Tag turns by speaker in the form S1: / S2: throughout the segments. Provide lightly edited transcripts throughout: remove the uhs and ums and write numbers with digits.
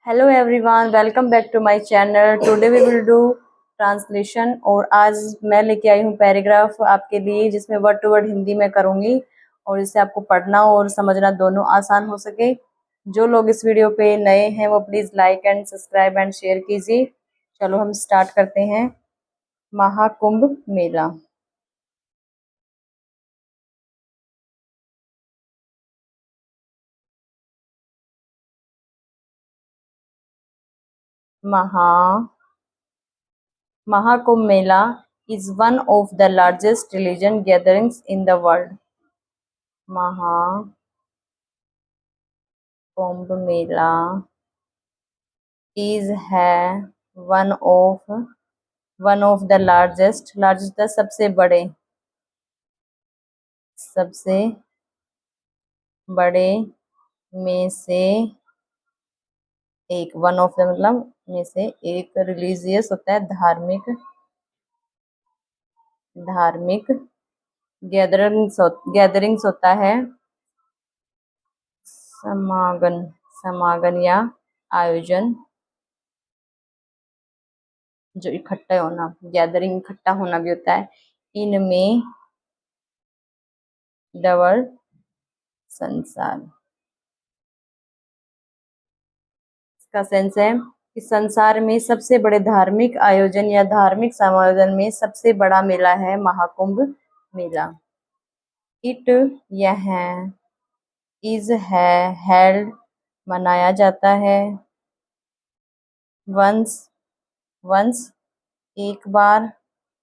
S1: Hello everyone, welcome back to my channel. Today we will do translation. और आज मैं लेके आई हूँ पैराग्राफ आपके लिए, जिसमें वर्ड टू वर्ड हिंदी में करूँगी और इससे आपको पढ़ना और समझना दोनों आसान हो सके। जो लोग इस वीडियो पे नए हैं वो please like and subscribe and share कीजिए। चलो हम स्टार्ट करते हैं। महाकुंभ मेला। महा Mahakumbh Mela is one of the largest religious gatherings in the world. Mahakumbh Mela is है one of the largest the सबसे बड़े में से एक। वन ऑफ द मतलब में से एक। रिलीजियस होता है धार्मिक गैदरिंग्स होता है समागम या आयोजन। जो इकट्ठा होना, गैदरिंग इकट्ठा होना भी होता है। इनमें डबल संसार, इसका सेंस है कि संसार में सबसे बड़े धार्मिक आयोजन या धार्मिक समायोजन में सबसे बड़ा मेला है महाकुंभ मेला। इट यह इज है हेल्ड मनाया जाता है। वंस एक बार।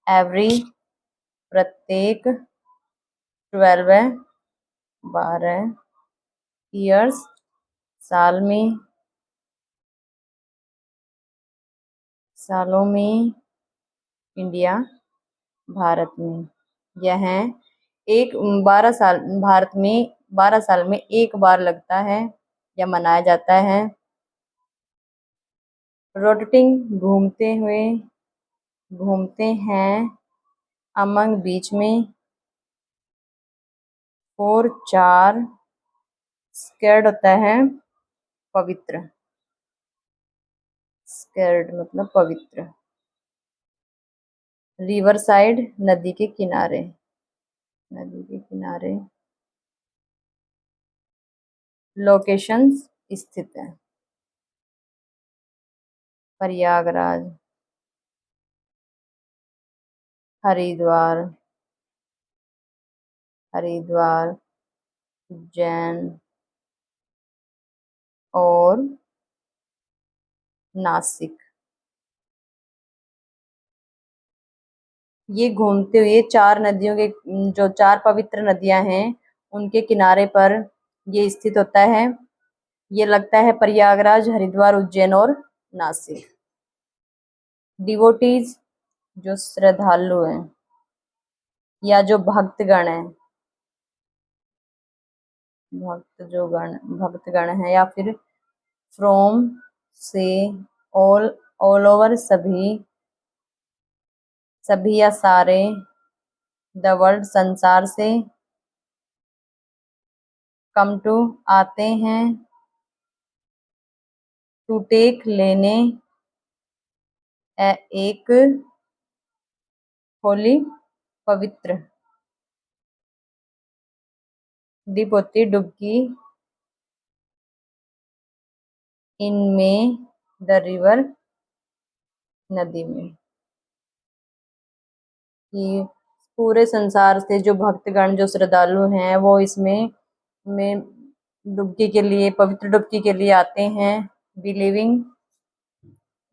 S1: एवरी प्रत्येक। 12 ईयर्स सालों में। इंडिया भारत में। यह एक 12 साल भारत में 12 साल में एक बार लगता है या मनाया जाता है। रोटेटिंग घूमते हैं। अमंग बीच में। 4 स्केर्ड होता है पवित्र। स्केर्ड मतलब पवित्र। रिवर साइड नदी के किनारे। लोकेशंस स्थित है। प्रयागराज, हरिद्वार, उज्जैन और नासिक। ये घूमते हुए 4 नदियों के जो 4 पवित्र नदियां हैं उनके किनारे पर ये स्थित होता है। ये लगता है प्रयागराज, हरिद्वार, उज्जैन और नासिक। डिवोटीज जो श्रद्धालु हैं या जो भक्तगण हैं, भक्तगण हैं या फिर फ्रॉम से ऑल ओवर सभी या सारे। द वर्ल्ड संसार से। कम टू आते हैं। टू टेक लेने। एक होली पवित्र। डिप होती डुबकी। इनमें द रिवर नदी में। कि पूरे संसार से जो भक्तगण जो श्रद्धालु हैं वो इसमें में डुबकी के लिए, पवित्र डुबकी के लिए आते हैं।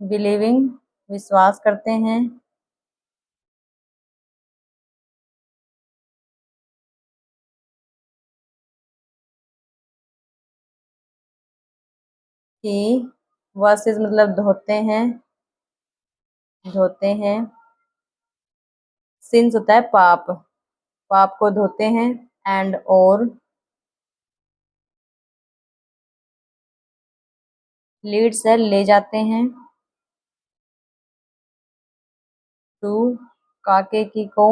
S1: बिलीविंग विश्वास करते हैं कि वॉशेस मतलब धोते हैं। सिंस होता है पाप को धोते हैं। एंड और लीड्स है ले जाते हैं। टू काके की को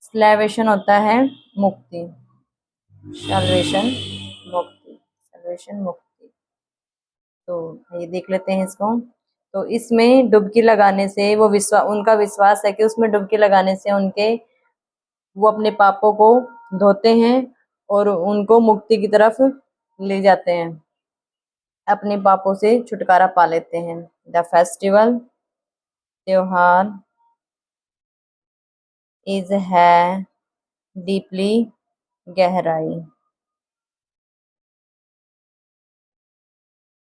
S1: स्लैवेशन होता है मुक्ति। सल्वेशन मुक्ति। ये देख लेते हैं इसको। तो इसमें डुबकी लगाने से उनका विश्वास है कि उसमें डुबकी लगाने से वो अपने पापों को धोते हैं और उनको मुक्ति की तरफ ले जाते हैं, अपने पापों से छुटकारा पा लेते हैं। द फेस्टिवल, त्योहार, इज है डीपली, गहराई,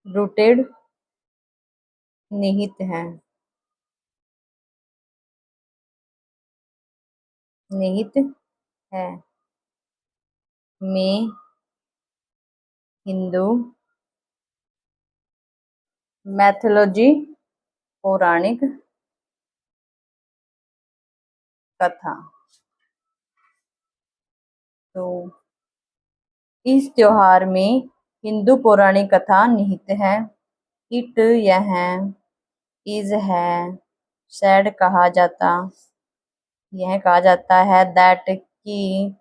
S1: रूटेड, निहित है, निहित है, में, हिंदू, मैथोलॉजी, पौराणिक कथा। तो इस त्योहार में हिंदू पौराणिक कथा निहित है। इट, यह, इज है, सैड यह कहा जाता है, दैट की,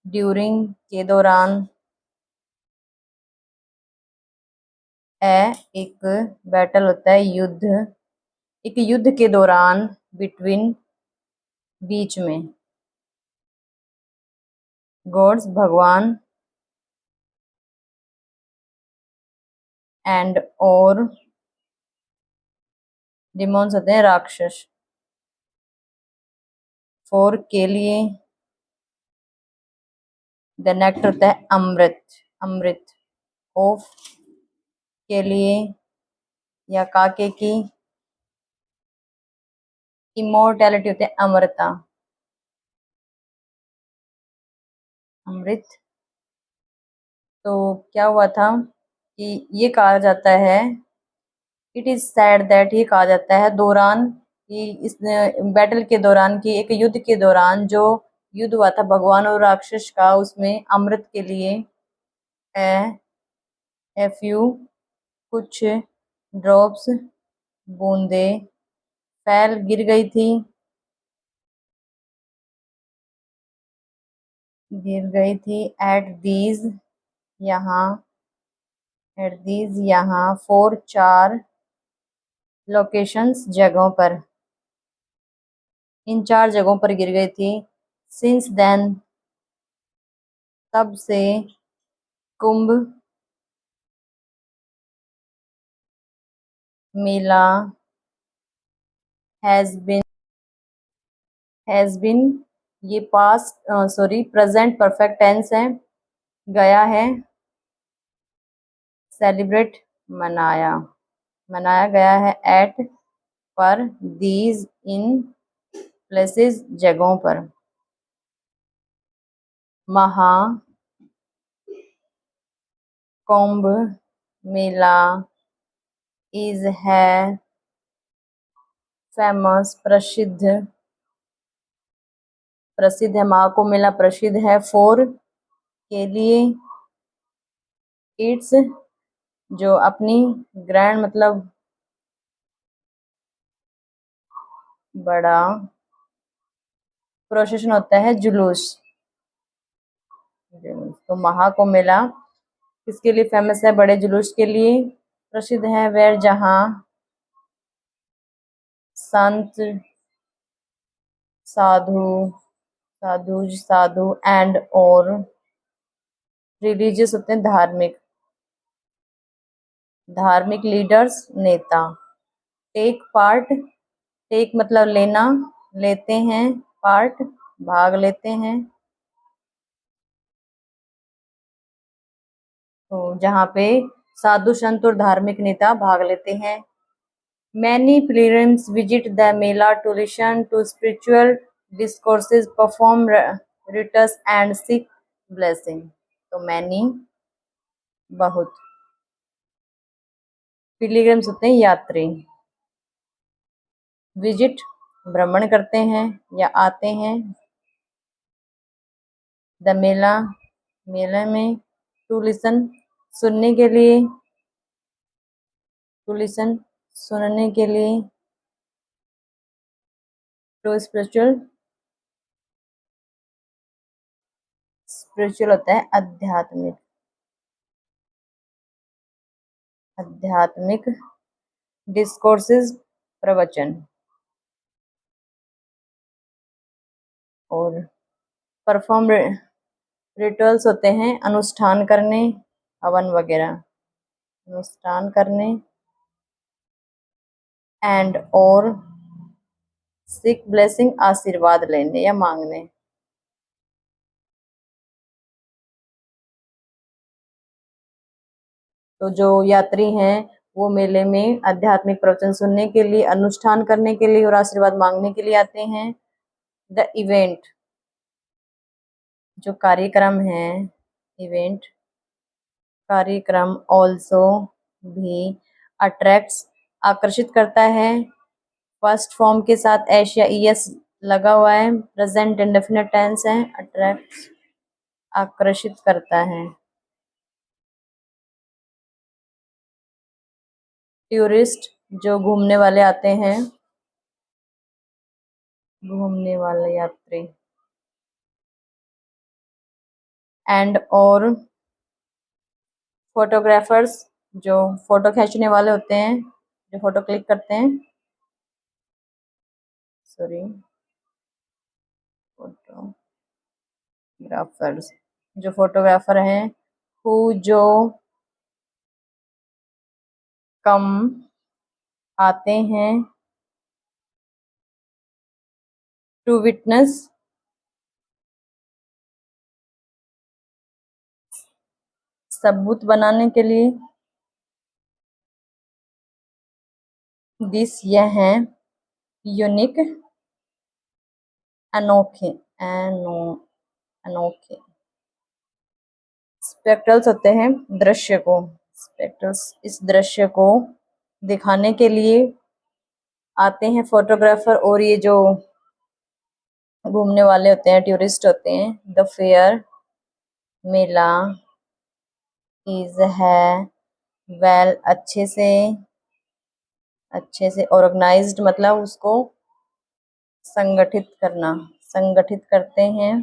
S1: ड्यूरिंग के दौरान, एक बैटल होता है युद्ध, एक युद्ध के दौरान, बिटवीन, बीच में, गॉड्स, भगवान, एंड और डिमोन्स होते हैं राक्षस, फॉर के लिए, द नेक्टर होता है अमृत, अमृत, ऑफ के लिए या काके की, इमोर्टैलिटी होते हैं अमरता, अमृत। तो क्या हुआ था कि ये कहा जाता है, इट इज सैड दैट, ये कहा जाता है दौरान, कि इस बैटल के दौरान, कि एक युद्ध के दौरान जो युद्ध हुआ था भगवान और राक्षस का, उसमें अमृत के लिए ए फ्यू, कुछ, ड्रॉप्स, बूंदे, फैल, गिर गई थी, गिर गई थी, एट दीज, यहाँ, एट दीज, यहाँ, फोर, चार, लोकेशंस, जगहों पर, इन 4 जगहों पर गिर गई थी। सिंस देन, तब से, कुंभ, मेला, हैज बिन, ये past sorry present perfect tense है, गया है, सेलिब्रेट, मनाया, मनाया गया है, एट, पर, दीज, इन, प्लेसेस, जगहों पर, महा, कुंभ, मेला, इज है, फेमस, प्रसिद्ध, प्रसिद्ध है, महाकुंभ मेला प्रसिद्ध है, फॉर, के लिए, इट्स, जो अपनी, ग्रैंड मतलब बड़ा, प्रोसेशन होता है जुलूस, तो महाकुंभ मेला किसके लिए फेमस है, बड़े जुलूस के लिए, प्रसिद्ध है, वेर, जहाँ, संत, साधु, साधु एंड और, रिलीजियस होते हैं धार्मिक, धार्मिक, लीडर्स, नेता, टेक पार्ट, टेक मतलब लेना, लेते हैं, पार्ट, भाग लेते हैं, तो जहाँ पे साधु संत और धार्मिक नेता भाग लेते हैं। Many pilgrims visit the Mela to listen to spiritual discourses, perform rites and seek blessing. तो many, बहुत, pilgrims होते हैं यात्री, visit, भ्रमण करते हैं या आते हैं, the मेला, मेले में, to listen, सुनने के लिए, to listen, सुनने के लिए, to spiritual, spiritual होता है आध्यात्मिक, आध्यात्मिक डिस्कोर्सेज प्रवचन। और परफॉर्म रिचुअल्स होते हैं अनुष्ठान करने, हवन वगैरह अनुष्ठान करने। एंड और सिक ब्लेसिंग आशीर्वाद लेने या मांगने। तो जो यात्री हैं वो मेले में आध्यात्मिक प्रवचन सुनने के लिए, अनुष्ठान करने के लिए और आशीर्वाद मांगने के लिए आते हैं। द इवेंट, जो कार्यक्रम है, इवेंट कार्यक्रम ऑल्सो भी अट्रैक्ट्स आकर्षित करता है। फर्स्ट फॉर्म के साथ एश या ईएस लगा हुआ है, प्रेजेंट इंडेफिनिट टेंस है। अट्रैक्ट्स आकर्षित करता है। टूरिस्ट, जो घूमने वाले आते हैं, घूमने वाले यात्री। एंड और फोटोग्राफर्स, जो फोटो खींचने वाले होते हैं, जो फोटो क्लिक करते हैं, सॉरी, फोटोग्राफर्स, जो फोटोग्राफर हैं, हु जो कम आते हैं, टू विटनेस सबूत बनाने के लिए, दिस यह है, यूनिक अनोखे, अनोखे। स्पेक्ट्रल्स होते हैं दृश्य को, स्पेक्ट्रल्स इस दृश्य को दिखाने के लिए आते हैं फोटोग्राफर। और ये जो घूमने वाले होते हैं, टूरिस्ट होते हैं। द फेयर, मेला, इज है, वेल अच्छे से ऑर्गेनाइज्ड मतलब उसको संगठित करना, संगठित करते हैं।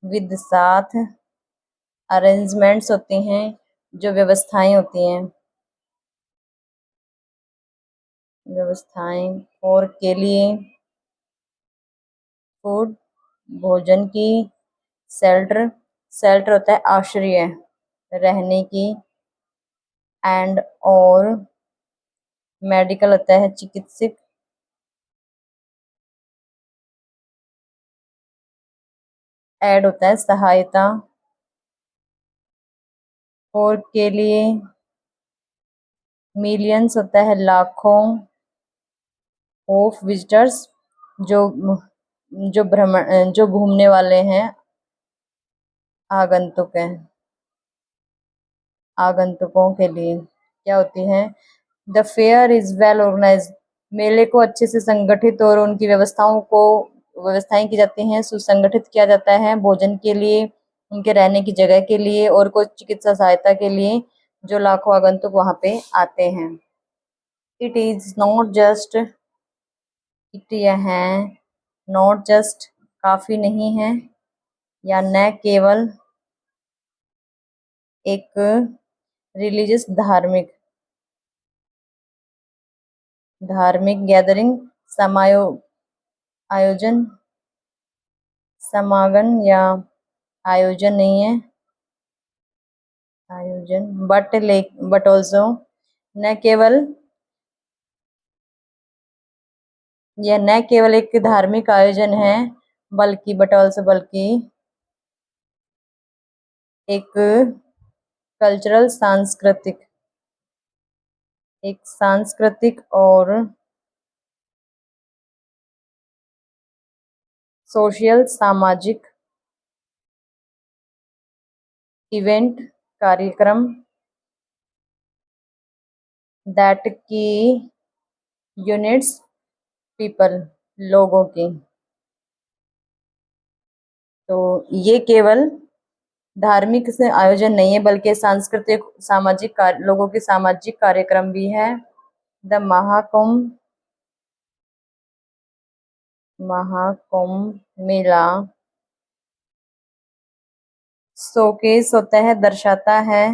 S1: विद साथ, अरेंजमेंट्स होती हैं, जो व्यवस्थाएं होती हैं, व्यवस्थाएं। और के लिए, फूड भोजन की। शेल्टर, शेल्टर होता है आश्रय, रहने की। एंड और मेडिकल होता है चिकित्सक। एड होता है सहायता। और के लिए, मिलियंस होता है लाखों। ऑफ विजिटर्स, जो जो भ्रमण, जो घूमने वाले हैं, आगंतुक हैं, आगंतुकों के लिए क्या होती है। The fair is well organised, मेले को अच्छे से संगठित और उनकी व्यवस्थाएं की जाती हैं, सुसंगठित किया जाता है। भोजन के लिए, उनके रहने की जगह के लिए और कुछ चिकित्सा सहायता के लिए, जो लाखों आगंतुक वहां पे आते हैं। It is not just, it यह है, नॉट जस्ट काफी नहीं है, या न केवल एक रिलीजियस धार्मिक, धार्मिक गैदरिंग, समायो आयोजन, समागम या आयोजन नहीं है, आयोजन। बट ऑल्सो, न केवल, यह न केवल एक धार्मिक आयोजन है, बल्कि बट ऑल्सो बल्कि एक कल्चरल सांस्कृतिक, एक सांस्कृतिक और सोशल सामाजिक इवेंट कार्यक्रम, दैट की यूनिट्स पीपल, लोगों की। तो ये केवल धार्मिक से आयोजन नहीं है, बल्कि सांस्कृतिक सामाजिक लोगों के सामाजिक कार्यक्रम भी है। The Mahakumbh, Mahakumbh Mela showcase होता है, दर्शाता है।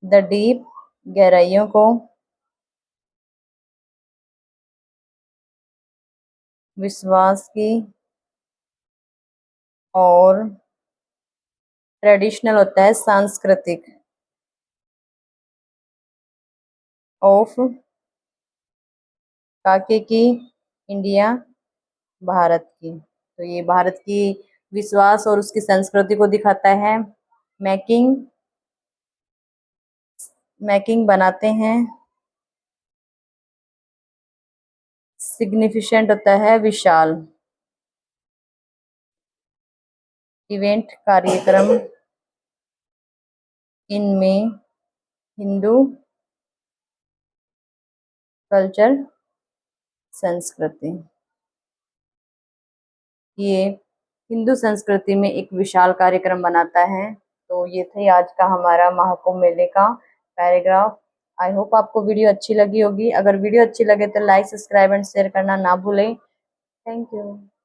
S1: द डीप, गहराइयों को, विश्वास की, और ट्रेडिशनल होता है सांस्कृतिक, ऑफ, काके की, इंडिया, भारत की। तो ये भारत की विश्वास और उसकी संस्कृति को दिखाता है। मैकिंग, मैकिंग बनाते हैं। सिग्निफिकेंट होता है विशाल। इवेंट, कार्यक्रम, इनमें, हिंदू, कल्चर, संस्कृति। ये हिंदू संस्कृति में एक विशाल कार्यक्रम बनाता है। तो ये थे आज का हमारा महाकुंभ मेले का पैराग्राफ। आई होप आपको वीडियो अच्छी लगी होगी। अगर वीडियो अच्छी लगे तो लाइक, सब्सक्राइब एंड शेयर करना ना भूलें। Thank you.